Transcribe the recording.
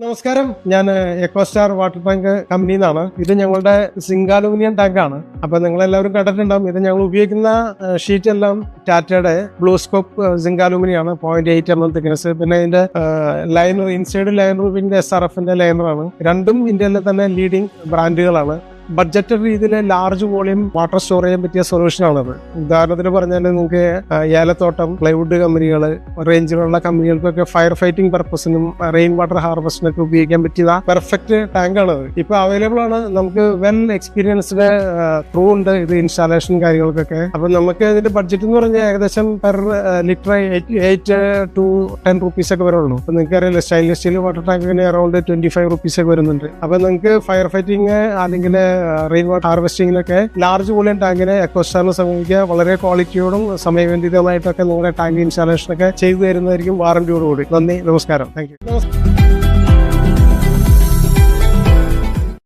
നമസ്കാരം, ഞാൻ എക്കോസ്റ്റാർ water tank കമ്പനിയിൽ നിന്നാണ്. ഇത് ഞങ്ങളുടെ സിങ്ക് അലൂമിനിയം ടാങ്കാണ്. അപ്പൊ നിങ്ങളെല്ലാവരും കണ്ടിട്ടുണ്ടാവും. ഇത് ഞങ്ങൾ ഉപയോഗിക്കുന്ന ഷീറ്റ് എല്ലാം ടാറ്റയുടെ ബ്ലൂ സ്കോപ്പ് സിങ്ക് അലൂമിനിയം ആണ്. 0.8 mm തിക്നെസ്. പിന്നെ ഇതിന്റെ ലൈനർ, ഇൻസൈഡ് ലൈനർ പിന്നെ SRF-ന്റെ ലൈനറാണ്. രണ്ടും ഇന്ത്യയിലെ തന്നെ ലീഡിംഗ് ബ്രാൻഡുകളാണ്. ബഡ്ജറ്റ് രീതിയിൽ ലാർജ് വോളിയം വാട്ടർ സ്റ്റോർ ചെയ്യാൻ പറ്റിയ സൊല്യൂഷൻ ആണത്. ഉദാഹരണത്തിന് പറഞ്ഞാൽ നിങ്ങൾക്ക് ഏലത്തോട്ടം, പ്ലൈവുഡ് കമ്പനികൾ, റേഞ്ചിലുള്ള കമ്പനികൾക്കൊക്കെ ഫയർ ഫൈറ്റിംഗ് പർപ്പസിനും റെയിൻ വാട്ടർ ഹാർവസ്റ്റിനൊക്കെ ഉപയോഗിക്കാൻ പറ്റിയ പെർഫെക്റ്റ് ടാങ്ക് ആണത്. ഇപ്പൊ അവൈലബിൾ ആണ്. നമുക്ക് വെൽ എക്സ്പീരിയൻസ്ഡ് ക്രൂ ഉണ്ട് ഇത് ഇൻസ്റ്റാളേഷൻ കാര്യങ്ങൾക്കൊക്കെ. അപ്പൊ നമുക്ക് ഇതിന്റെ ബഡ്ജറ്റ് എന്ന് പറഞ്ഞാൽ ഏകദേശം പെർ ലിറ്റർ 8 to 10 rupees ഒക്കെ വരുള്ളൂ. അപ്പൊ നിങ്ങൾക്ക് അറിയില്ല, സ്റ്റെയിൻലെസ് സ്റ്റീൽ വാട്ടർ ടാങ്കിന് അറൌണ്ട് 25 rupees ഒക്കെ വരുന്നുണ്ട്. അപ്പൊ നിങ്ങൾക്ക് ഫയർ ഫൈറ്റിംഗ് അല്ലെങ്കിൽ റെയിൻ വാട്ടർ ഹാർവെസ്റ്റിംഗിലൊക്കെ ലാർജ് വോളിയം ടാങ്കിനെ എക്കോസ്റ്റാറിനെ സമീപിക്കുക. വളരെ ക്വാളിറ്റിയോടും സമയബന്ധിതമായിട്ടൊക്കെ നിങ്ങളുടെ ടാങ്ക് ഇൻസ്റ്റാളേഷനൊക്കെ ചെയ്തു തരുന്നതായിരിക്കും വാറന്റിയോടുകൂടി. നന്ദി, നമസ്കാരം. Thank you.